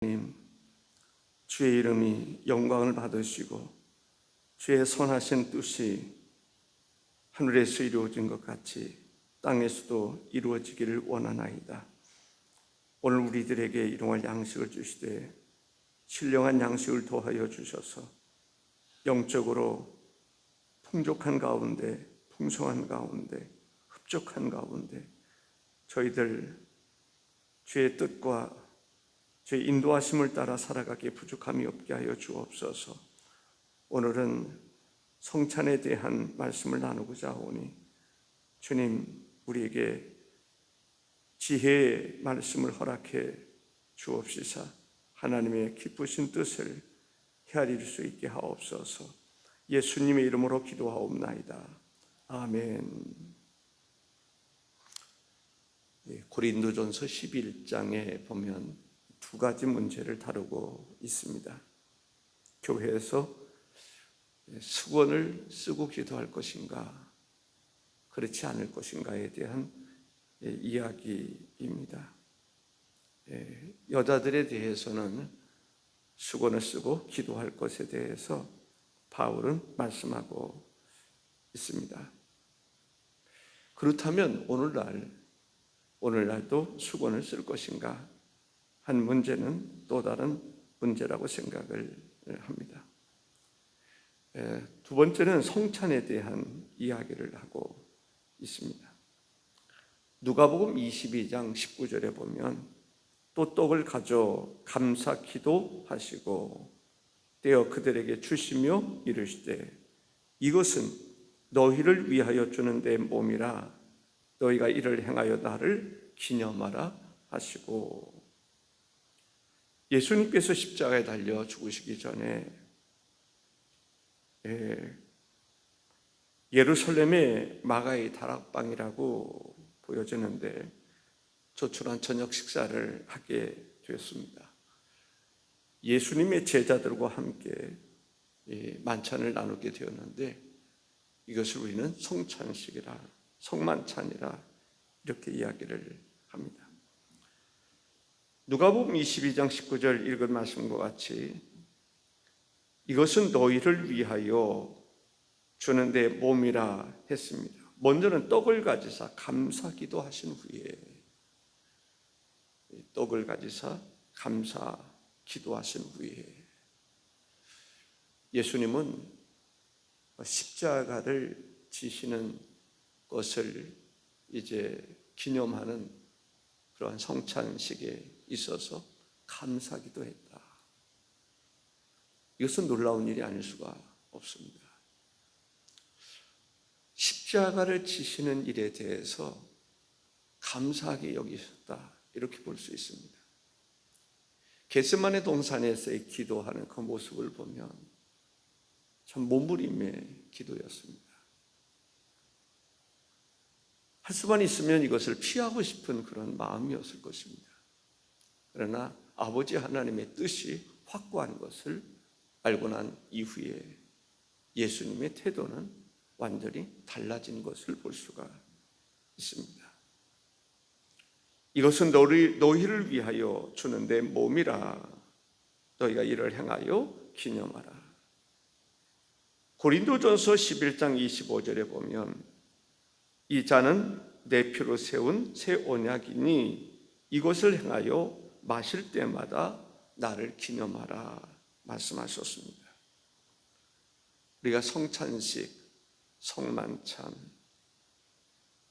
하나님, 주의 이름이 영광을 받으시고 주의 선하신 뜻이 하늘에서 이루어진 것 같이 땅에서도 이루어지기를 원하나이다. 오늘 우리들에게 일용할 양식을 주시되 신령한 양식을 더하여 주셔서 영적으로 풍족한 가운데, 풍성한 가운데, 흡족한 가운데 저희들 주의 뜻과 주의 인도하심을 따라 살아가기에 부족함이 없게 하여 주옵소서. 오늘은 성찬에 대한 말씀을 나누고자 하오니 주님, 우리에게 지혜의 말씀을 허락해 주옵시사 하나님의 기쁘신 뜻을 헤아릴 수 있게 하옵소서. 예수님의 이름으로 기도하옵나이다. 아멘. 고린도전서 11장에 보면 두 가지 문제를 다루고 있습니다. 교회에서 수건을 쓰고 기도할 것인가, 그렇지 않을 것인가에 대한 이야기입니다. 여자들에 대해서는 수건을 쓰고 기도할 것에 대해서 바울은 말씀하고 있습니다. 그렇다면 오늘날도 수건을 쓸 것인가 한 문제는 또 다른 문제라고 생각을 합니다. 두 번째는 성찬에 대한 이야기를 하고 있습니다. 누가복음 22장 19절에 보면 또 떡을 가져 감사 기도하시고 떼어 그들에게 주시며 이르시되 이것은 너희를 위하여 주는 내 몸이라 너희가 이를 행하여 나를 기념하라 하시고, 예수님께서 십자가에 달려 죽으시기 전에 예루살렘의 마가의 다락방이라고 보여지는데 조촐한 저녁 식사를 하게 되었습니다. 예수님의 제자들과 함께 만찬을 나누게 되었는데 이것을 우리는 성찬식이라, 성만찬이라 이렇게 이야기를 합니다. 누가복음 22장 19절 읽은 말씀과 같이 이것은 너희를 위하여 주는 내 몸이라 했습니다. 먼저는 떡을 가지사 감사 기도하신 후에 떡을 가지사 감사 기도하신 후에 예수님은 십자가를 지시는 것을 이제 기념하는 그러한 성찬식에 있어서 감사 기도했다. 이것은 놀라운 일이 아닐 수가 없습니다. 십자가를 지시는 일에 대해서 감사하게 여기셨다, 이렇게 볼 수 있습니다. 겟세마네 동산에서의 기도하는 그 모습을 보면 참 몸부림의 기도였습니다. 할 수만 있으면 이것을 피하고 싶은 그런 마음이었을 것입니다. 그러나 아버지 하나님의 뜻이 확고한 것을 알고 난 이후에 예수님의 태도는 완전히 달라진 것을 볼 수가 있습니다. 이것은 너희를 위하여 주는 내 몸이라 너희가 이를 행하여 기념하라. 고린도전서 11장 25절에 보면 이 잔은 내 피로 세운 새 언약이니 이것을 행하여 마실 때마다 나를 기념하라 말씀하셨습니다. 우리가 성찬식, 성만찬,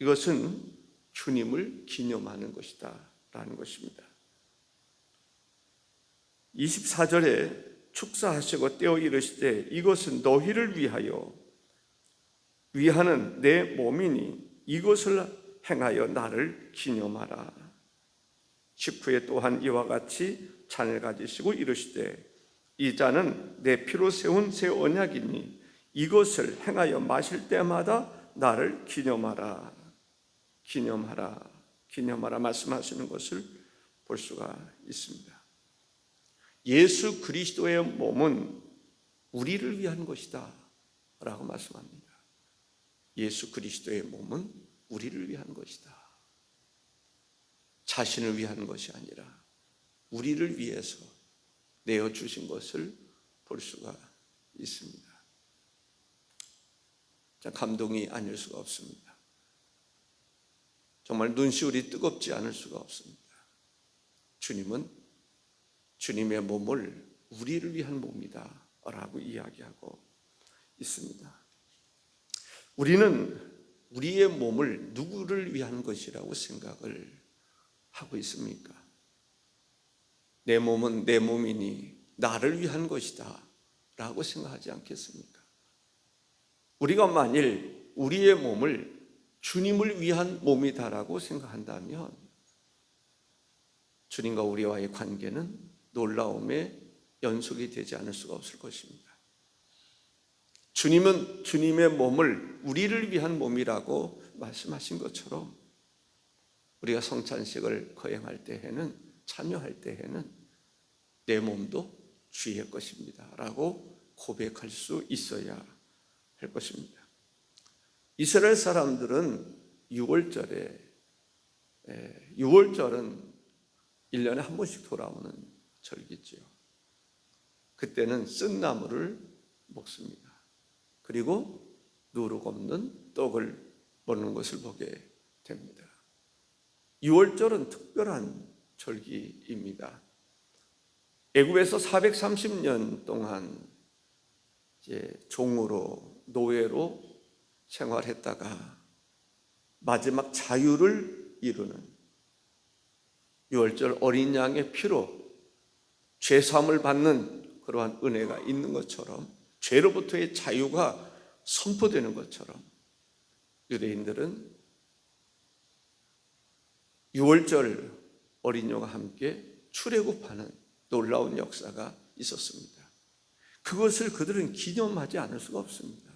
이것은 주님을 기념하는 것이다 라는 것입니다. 24절에 축사하시고 떼어 이르시되 이것은 너희를 위하는 내 몸이니 이것을 행하여 나를 기념하라. 19에 또한 이와 같이 잔을 가지시고 이르시되 이 잔은 내 피로 세운 새 언약이니 이것을 행하여 마실 때마다 나를 기념하라. 기념하라 말씀하시는 것을 볼 수가 있습니다. 예수 그리스도의 몸은 우리를 위한 것이다 라고 말씀합니다. 예수 그리스도의 몸은 우리를 위한 것이다. 자신을 위한 것이 아니라 우리를 위해서 내어주신 것을 볼 수가 있습니다. 참 감동이 아닐 수가 없습니다. 정말 눈시울이 뜨겁지 않을 수가 없습니다. 주님은 주님의 몸을 우리를 위한 몸이다 라고 이야기하고 있습니다. 우리는 우리의 몸을 누구를 위한 것이라고 생각을 하고 있습니까? 내 몸은 내 몸이니 나를 위한 것이다 라고 생각하지 않겠습니까? 우리가 만일 우리의 몸을 주님을 위한 몸이다라고 생각한다면 주님과 우리와의 관계는 놀라움의 연속이 되지 않을 수가 없을 것입니다. 주님은 주님의 몸을 우리를 위한 몸이라고 말씀하신 것처럼 우리가 성찬식을 거행할 때에는, 참여할 때에는 내 몸도 주의 것입니다 라고 고백할 수 있어야 할 것입니다. 이스라엘 사람들은 6월절은 1년에 한 번씩 돌아오는 절기지요. 그때는 쓴 나무를 먹습니다. 그리고 누룩 없는 떡을 먹는 것을 보게 됩니다. 6월절은 특별한 절기입니다. 애굽에서 430년 동안 이제 종으로, 노예로 생활했다가 마지막 자유를 이루는 6월절 어린 양의 피로 죄사함을 받는 그러한 은혜가 있는 것처럼, 죄로부터의 자유가 선포되는 것처럼 유대인들은 6월절 어린 양과 함께 출애굽하는 놀라운 역사가 있었습니다. 그것을 그들은 기념하지 않을 수가 없습니다.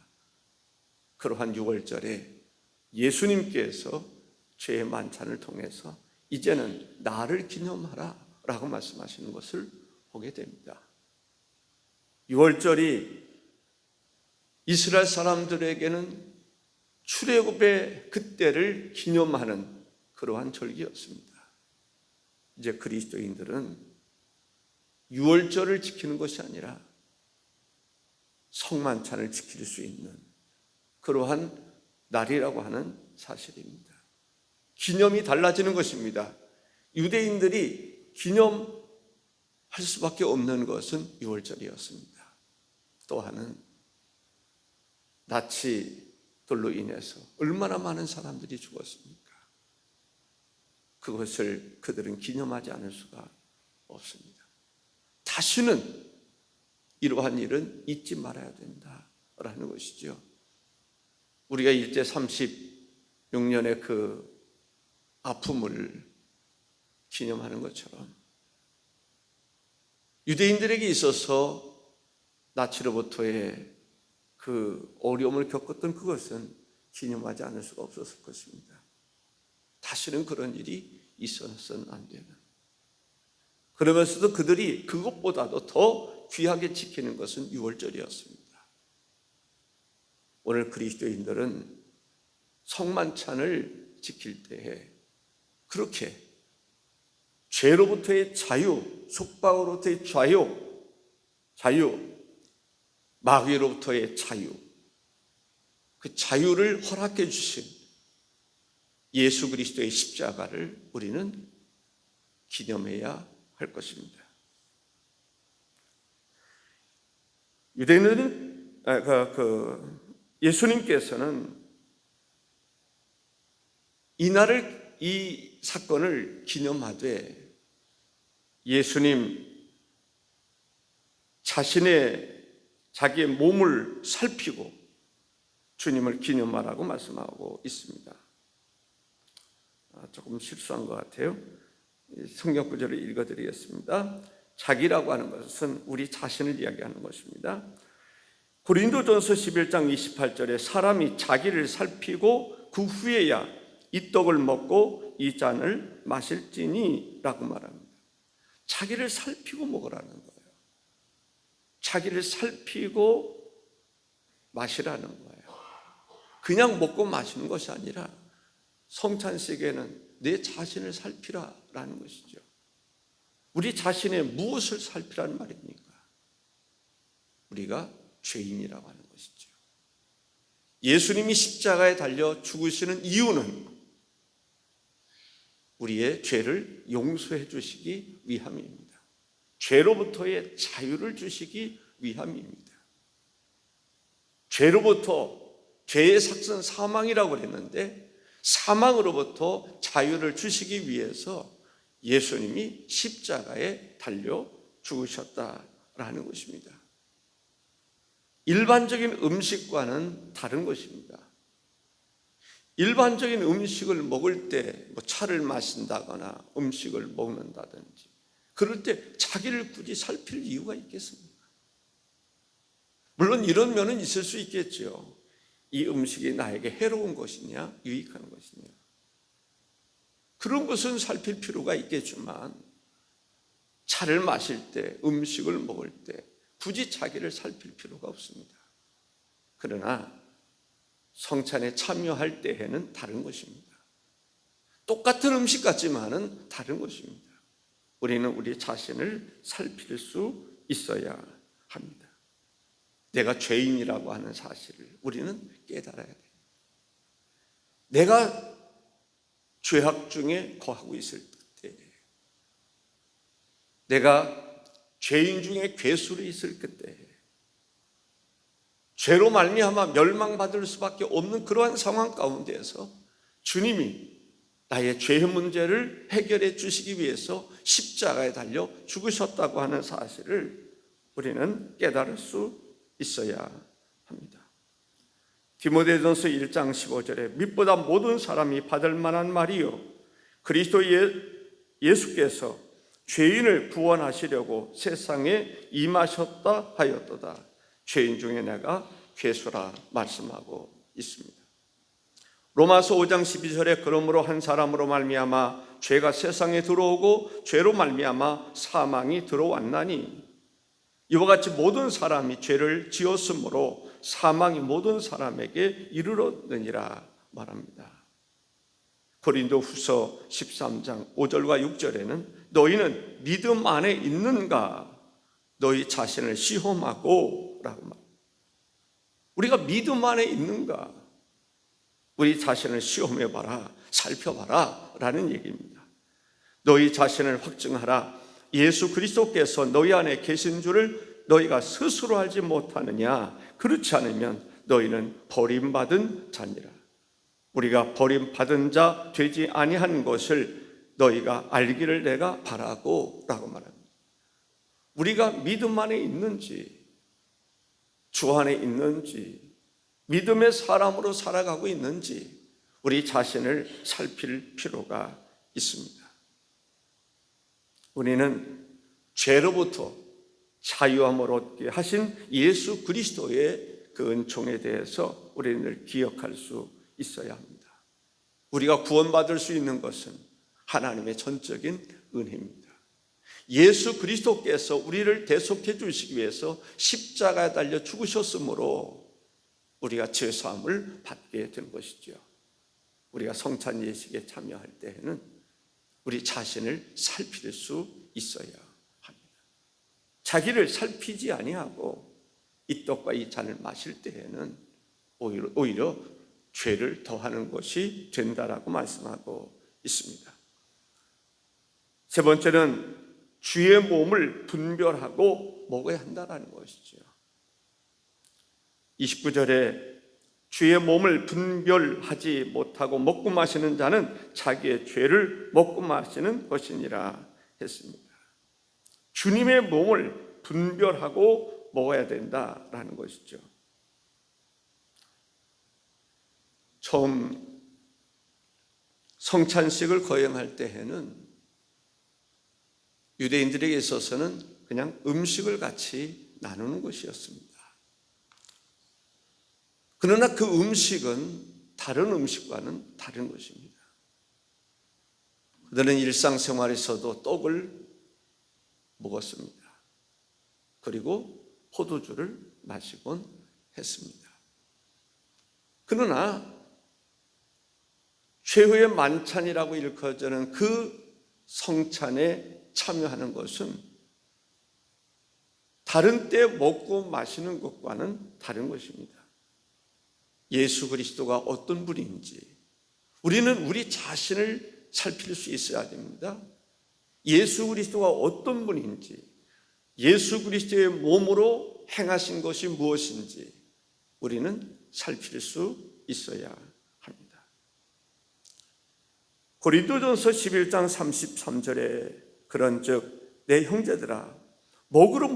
그러한 6월절에 예수님께서 죄의 만찬을 통해서 이제는 나를 기념하라 라고 말씀하시는 것을 보게 됩니다. 6월절이 이스라엘 사람들에게는 출애굽의 그때를 기념하는 그러한 절기였습니다. 이제 그리스도인들은 6월절을 지키는 것이 아니라 성만찬을 지킬 수 있는 그러한 날이라고 하는 사실입니다. 기념이 달라지는 것입니다. 유대인들이 기념할 수밖에 없는 것은 6월절이었습니다. 또한은 나치들로 인해서 얼마나 많은 사람들이 죽었습니까? 그것을 그들은 기념하지 않을 수가 없습니다. 다시는 이러한 일은 잊지 말아야 된다라는 것이죠. 우리가 일제 36년의 그 아픔을 기념하는 것처럼 유대인들에게 있어서 나치로부터의 그 어려움을 겪었던 그것은 기념하지 않을 수가 없었을 것입니다. 다시는 그런 일이 있어서는 안 되는, 그러면서도 그들이 그것보다도 더 귀하게 지키는 것은 6월절이었습니다. 오늘 그리스도인들은 성만찬을 지킬 때에 그렇게 죄로부터의 자유, 속박으로부터의 자유, 마귀로부터의 자유, 그 자유를 허락해 주신 예수 그리스도의 십자가를 우리는 기념해야 할 것입니다. 유대인들은 예수님께서는 이 사건을 기념하되 예수님 자기의 몸을 살피고 주님을 기념하라고 말씀하고 있습니다. 조금 실수한 것 같아요. 성경 구절을 읽어드리겠습니다. 자기라고 하는 것은 우리 자신을 이야기하는 것입니다. 고린도전서 11장 28절에 사람이 자기를 살피고 그 후에야 이 떡을 먹고 이 잔을 마실지니 라고 말합니다. 자기를 살피고 먹으라는 거예요. 자기를 살피고 마시라는 거예요. 그냥 먹고 마시는 것이 아니라 성찬식에는 내 자신을 살피라라는 것이죠. 우리 자신의 무엇을 살피란 말입니까? 우리가 죄인이라고 하는 것이죠. 예수님이 십자가에 달려 죽으시는 이유는 우리의 죄를 용서해 주시기 위함입니다. 죄로부터의 자유를 주시기 위함입니다. 죄로부터, 죄의 삭은 사망이라고 했는데 사망으로부터 자유를 주시기 위해서 예수님이 십자가에 달려 죽으셨다라는 것입니다. 일반적인 음식과는 다른 것입니다. 일반적인 음식을 먹을 때 차를 마신다거나 음식을 먹는다든지 그럴 때 자기를 굳이 살필 이유가 있겠습니까? 물론 이런 면은 있을 수 있겠죠. 이 음식이 나에게 해로운 것이냐 유익한 것이냐 그런 것은 살필 필요가 있겠지만 차를 마실 때 음식을 먹을 때 굳이 자기를 살필 필요가 없습니다. 그러나 성찬에 참여할 때에는 다른 것입니다. 똑같은 음식 같지만은 다른 것입니다. 우리는 우리 자신을 살필 수 있어야 합니다. 내가 죄인이라고 하는 사실을 우리는 깨달아야 돼요. 내가 죄악 중에 거하고 있을 때, 내가 죄인 중에 괴수로 있을 그때, 죄로 말미암아 멸망받을 수밖에 없는 그러한 상황 가운데에서 주님이 나의 죄의 문제를 해결해 주시기 위해서 십자가에 달려 죽으셨다고 하는 사실을 우리는 깨달을 수 있어야 합니다. 디모데전서 1장 15절에 빛보다 모든 사람이 받을 만한 말이요 그리스도 예수께서 죄인을 구원하시려고 세상에 임하셨다 하였도다. 죄인 중에 내가 괴수라 말씀하고 있습니다. 로마서 5장 12절에 그러므로 한 사람으로 말미암아 죄가 세상에 들어오고 죄로 말미암아 사망이 들어왔나니 이와 같이 모든 사람이 죄를 지었으므로 사망이 모든 사람에게 이르렀느니라 말합니다. 고린도후서 13장 5절과 6절에는 너희는 믿음 안에 있는가? 너희 자신을 시험하고 라고 말합니다. 우리가 믿음 안에 있는가? 우리 자신을 시험해봐라, 살펴봐라 라는 얘기입니다. 너희 자신을 확증하라. 예수 그리스도께서 너희 안에 계신 줄을 너희가 스스로 알지 못하느냐? 그렇지 않으면 너희는 버림받은 자니라. 우리가 버림받은 자 되지 아니한 것을 너희가 알기를 내가 바라고 라고 말합니다. 우리가 믿음 안에 있는지 주 안에 있는지 믿음의 사람으로 살아가고 있는지 우리 자신을 살필 필요가 있습니다. 우리는 죄로부터 자유함을 얻게 하신 예수 그리스도의 그 은총에 대해서 우리는 기억할 수 있어야 합니다. 우리가 구원받을 수 있는 것은 하나님의 전적인 은혜입니다. 예수 그리스도께서 우리를 대속해 주시기 위해서 십자가에 달려 죽으셨으므로 우리가 죄사함을 받게 된 것이죠. 우리가 성찬 예식에 참여할 때에는 우리 자신을 살필 수 있어야 합니다. 자기를 살피지 아니하고 이 떡과 이 잔을 마실 때에는 오히려 죄를 더하는 것이 된다라고 말씀하고 있습니다. 세 번째는 주의 몸을 분별하고 먹어야 한다는 것이죠. 29절에 주의 몸을 분별하지 못하고 먹고 마시는 자는 자기의 죄를 먹고 마시는 것이니라 했습니다. 주님의 몸을 분별하고 먹어야 된다라는 것이죠. 처음 성찬식을 거행할 때에는 유대인들에게 있어서는 그냥 음식을 같이 나누는 것이었습니다. 그러나 그 음식은 다른 음식과는 다른 것입니다. 그들은 일상생활에서도 떡을 먹었습니다. 그리고 포도주를 마시곤 했습니다. 그러나 최후의 만찬이라고 일컬어지는 그 성찬의 참여하는 것은 다른 때 먹고 마시는 것과는 다른 것입니다. 예수 그리스도가 어떤 분인지 우리는 우리 자신을 살필 수 있어야 됩니다. 예수 그리스도가 어떤 분인지, 예수 그리스도의 몸으로 행하신 것이 무엇인지 우리는 살필 수 있어야 합니다. 고린도전서 11장 33절에 그런즉 내 형제들아 먹으러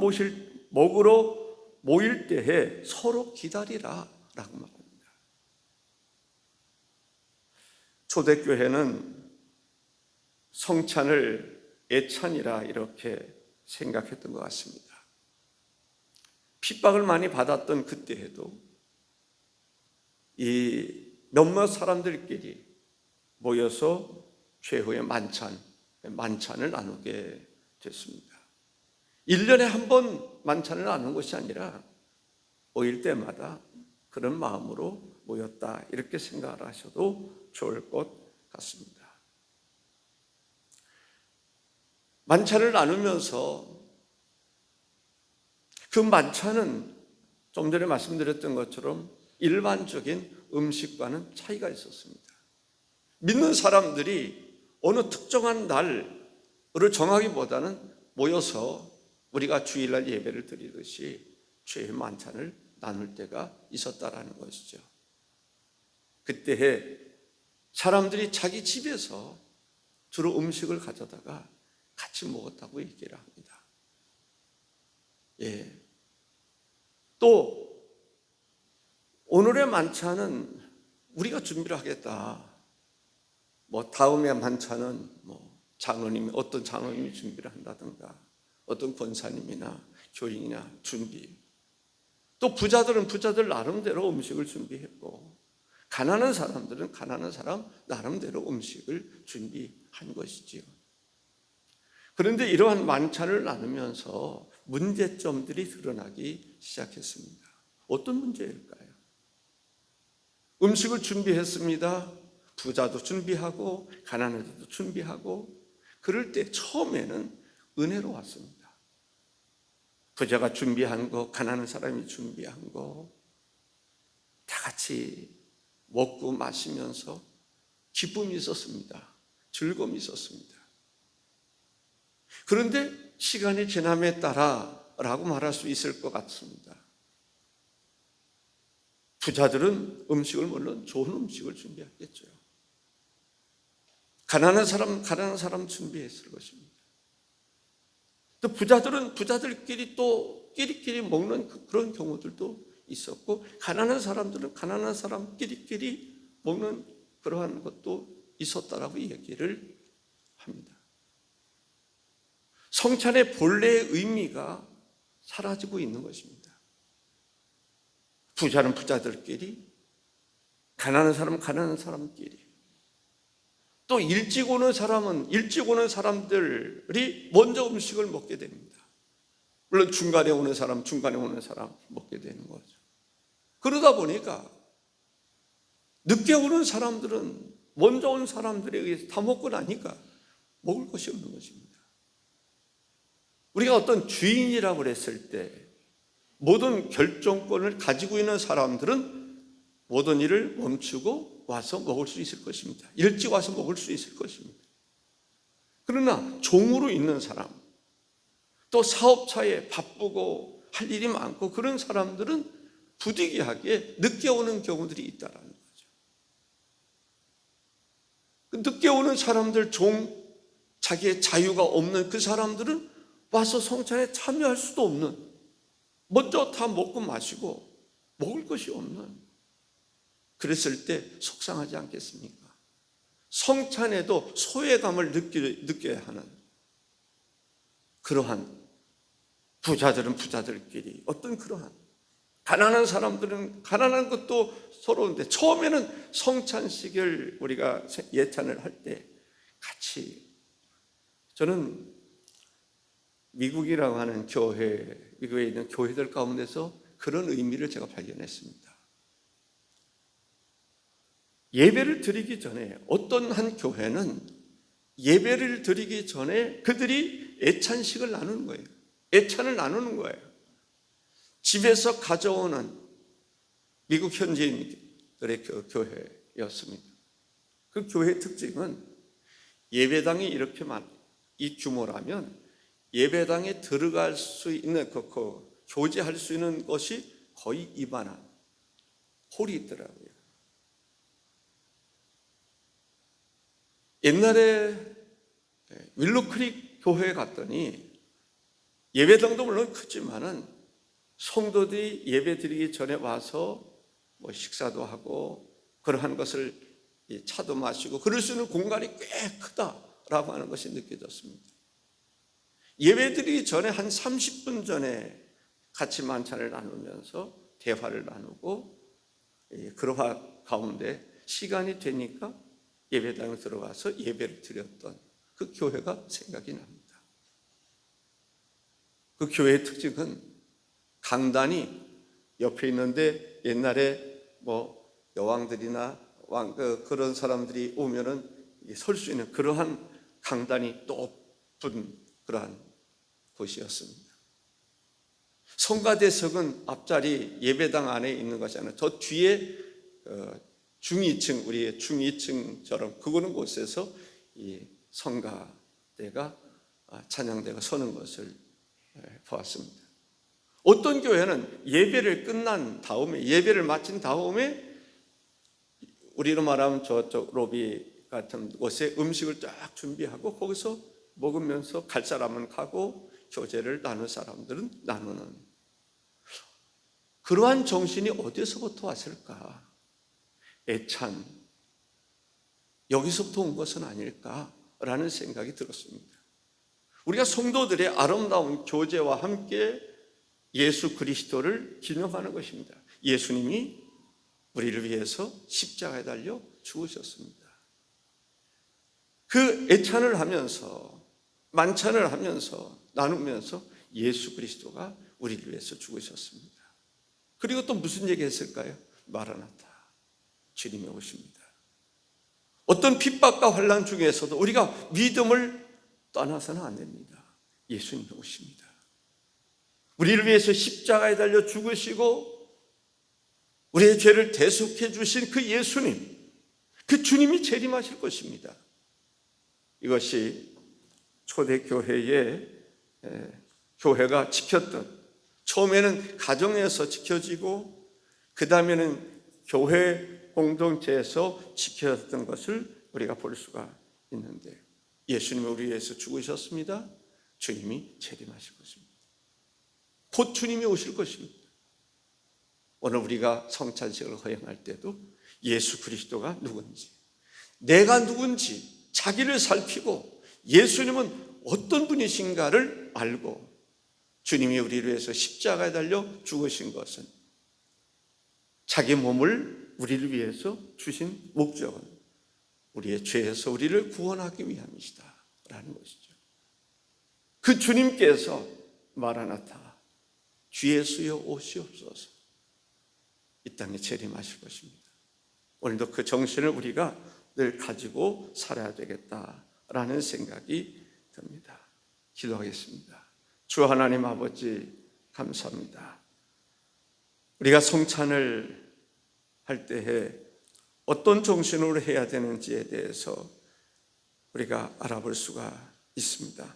모일 때에 서로 기다리라 라고 말합니다. 초대교회는 성찬을 애찬이라 이렇게 생각했던 것 같습니다. 핍박을 많이 받았던 그때에도 이 몇몇 사람들끼리 모여서 최후의 만찬을 나누게 됐습니다. 1년에 한 번 만찬을 나누는 것이 아니라 모일 때마다 그런 마음으로 모였다 이렇게 생각을 하셔도 좋을 것 같습니다. 만찬을 나누면서 그 만찬은 좀 전에 말씀드렸던 것처럼 일반적인 음식과는 차이가 있었습니다. 믿는 사람들이 어느 특정한 날을 정하기보다는 모여서 우리가 주일날 예배를 드리듯이 주의 만찬을 나눌 때가 있었다라는 것이죠. 그때에 사람들이 자기 집에서 주로 음식을 가져다가 같이 먹었다고 얘기를 합니다. 예. 또 오늘의 만찬은 우리가 준비를 하겠다. 다음의 만찬은 장로님이 어떤 장로님이 준비를 한다든가 어떤 권사님이나 교인이나 준비. 또 부자들은 부자들 나름대로 음식을 준비했고 가난한 사람들은 가난한 사람 나름대로 음식을 준비한 것이지요. 그런데 이러한 만찬을 나누면서 문제점들이 드러나기 시작했습니다. 어떤 문제일까요? 음식을 준비했습니다. 부자도 준비하고 가난한 자도 준비하고 그럴 때 처음에는 은혜로 왔습니다. 부자가 준비한 거, 가난한 사람이 준비한 거 다 같이 먹고 마시면서 기쁨이 있었습니다. 즐거움이 있었습니다. 그런데 시간이 지남에 따라 라고 말할 수 있을 것 같습니다. 부자들은 음식을 물론 좋은 음식을 준비했겠죠. 가난한 사람 준비했을 것입니다. 또 부자들은 부자들끼리 또 끼리끼리 먹는 그런 경우들도 있었고 가난한 사람들은 가난한 사람끼리 먹는 그러한 것도 있었다라고 얘기를 합니다. 성찬의 본래의 의미가 사라지고 있는 것입니다. 부자는 부자들끼리, 가난한 사람은 가난한 사람끼리, 또 일찍 오는 사람은 일찍 오는 사람들이 먼저 음식을 먹게 됩니다. 물론 중간에 오는 사람 먹게 되는 거죠. 그러다 보니까 늦게 오는 사람들은 먼저 온 사람들에 의해서 다 먹고 나니까 먹을 것이 없는 것입니다. 우리가 어떤 주인이라고 그랬을 때 모든 결정권을 가지고 있는 사람들은 모든 일을 멈추고 와서 먹을 수 있을 것입니다. 일찍 와서 먹을 수 있을 것입니다. 그러나 종으로 있는 사람, 또 사업차에 바쁘고 할 일이 많고 그런 사람들은 부득이하게 늦게 오는 경우들이 있다라는 거죠. 늦게 오는 사람들, 자기의 자유가 없는 그 사람들은 와서 성찬에 참여할 수도 없는, 먼저 다 먹고 마시고 먹을 것이 없는, 그랬을 때 속상하지 않겠습니까? 성찬에도 소외감을 느껴야 하는 그러한, 부자들은 부자들끼리 어떤 그러한, 가난한 사람들은 가난한 것도 서러운데 처음에는 성찬식을 우리가 예찬을 할 때 같이, 저는 미국이라고 하는 교회, 미국에 있는 교회들 가운데서 그런 의미를 제가 발견했습니다. 예배를 드리기 전에 어떤 한 교회는 예배를 드리기 전에 그들이 애찬식을 나누는 거예요. 애찬을 나누는 거예요. 집에서 가져오는 미국 현지인들의 교회였습니다. 그 교회의 특징은 예배당이 이렇게 이 규모라면 예배당에 들어갈 수 있는 교제할 수 있는 것이 거의 이만한 홀이 있더라고요. 옛날에 윌로크릭 교회에 갔더니 예배당도 물론 크지만은 성도들이 예배 드리기 전에 와서 식사도 하고 그러한 것을 차도 마시고 그럴 수 있는 공간이 꽤 크다라고 하는 것이 느껴졌습니다. 예배 드리기 전에 한 30분 전에 같이 만찬을 나누면서 대화를 나누고 그러한 가운데 시간이 되니까 예배당에 들어가서 예배를 드렸던 그 교회가 생각이 납니다. 그 교회의 특징은 강단이 옆에 있는데 옛날에 여왕들이나 그런 사람들이 오면은 설 수 있는 그러한 강단이 높은 그러한 곳이었습니다. 성가대석은 앞자리 예배당 안에 있는 것이 아니라 저 뒤에 중위층, 우리의 중위층처럼 그거는 곳에서 이 성가대가 찬양대가 서는 것을 보았습니다. 어떤 교회는 예배를 끝난 다음에 예배를 마친 다음에 우리로 말하면 저쪽 로비 같은 곳에 음식을 쫙 준비하고 거기서 먹으면서 갈 사람은 가고 교제를 나눌 사람들은 나누는 그러한 정신이 어디서부터 왔을까? 애찬 여기서부터 온 것은 아닐까라는 생각이 들었습니다. 우리가 성도들의 아름다운 교제와 함께 예수 그리스도를 기념하는 것입니다. 예수님이 우리를 위해서 십자가에 달려 죽으셨습니다. 그 애찬을 하면서 만찬을 하면서 나누면서 예수 그리스도가 우리를 위해서 죽으셨습니다. 그리고 또 무슨 얘기 했을까요? 마라나타, 주님이 오십니다. 어떤 핍박과 환난 중에서도 우리가 믿음을 떠나서는 안 됩니다. 예수님이 오십니다. 우리를 위해서 십자가에 달려 죽으시고 우리의 죄를 대속해 주신 그 예수님, 그 주님이 재림하실 것입니다. 이것이 초대교회의 교회가 지켰던, 처음에는 가정에서 지켜지고 그 다음에는 교회 공동체에서 지켜졌던 것을 우리가 볼 수가 있는데, 예수님이 우리 위해서 죽으셨습니다. 주님이 재림하실 것입니다. 곧 주님이 오실 것입니다. 오늘 우리가 성찬식을 허용할 때도 예수 그리스도가 누군지, 내가 누군지 자기를 살피고 예수님은 어떤 분이신가를 알고 주님이 우리를 위해서 십자가에 달려 죽으신 것은 자기 몸을 우리를 위해서 주신 목적은 우리의 죄에서 우리를 구원하기 위함이시다 라는 것이죠. 그 주님께서 마라나타, 주 예수여 오시옵소서, 이 땅에 재림하실 것입니다. 오늘도 그 정신을 우리가 늘 가지고 살아야 되겠다라는 생각이 듭니다. 기도하겠습니다. 주 하나님 아버지, 감사합니다. 우리가 성찬을 할 때에 어떤 정신으로 해야 되는지에 대해서 우리가 알아볼 수가 있습니다.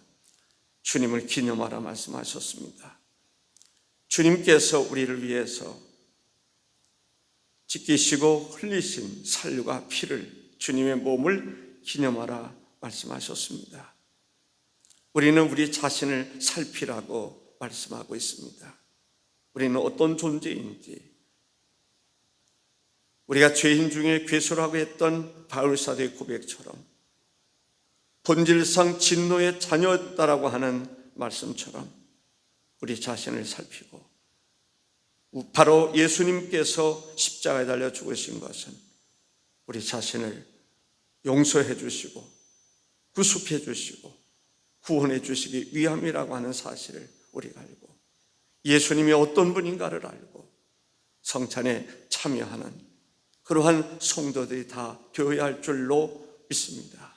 주님을 기념하라 말씀하셨습니다. 주님께서 우리를 위해서 지키시고 흘리신 살과 피를, 주님의 몸을 기념하라 말씀하셨습니다. 우리는 우리 자신을 살피라고 말씀하고 있습니다. 우리는 어떤 존재인지, 우리가 죄인 중에 괴수라고 했던 바울사도의 고백처럼 본질상 진노의 자녀였다라고 하는 말씀처럼 우리 자신을 살피고, 바로 예수님께서 십자가에 달려 죽으신 것은 우리 자신을 용서해 주시고 구속해 주시고 구원해 주시기 위함이라고 하는 사실을 우리가 알고, 예수님이 어떤 분인가를 알고 성찬에 참여하는 그러한 성도들이 다 되어야 할 줄로 믿습니다.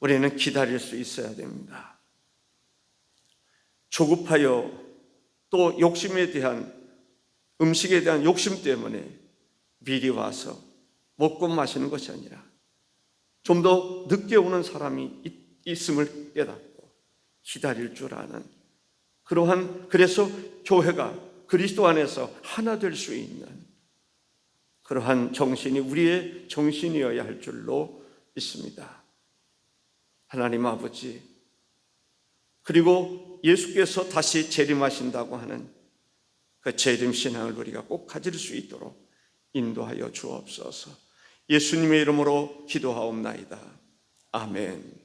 우리는 기다릴 수 있어야 됩니다. 조급하여 또 욕심에 대한 음식에 대한 욕심 때문에 미리 와서 먹고 마시는 것이 아니라 좀 더 늦게 오는 사람이 있음을 깨닫고 기다릴 줄 아는 그래서 교회가 그리스도 안에서 하나 될 수 있는 그러한 정신이 우리의 정신이어야 할 줄로 믿습니다. 하나님 아버지, 그리고 예수께서 다시 재림하신다고 하는 그 재림 신앙을 우리가 꼭 가질 수 있도록 인도하여 주옵소서. 예수님의 이름으로 기도하옵나이다. 아멘.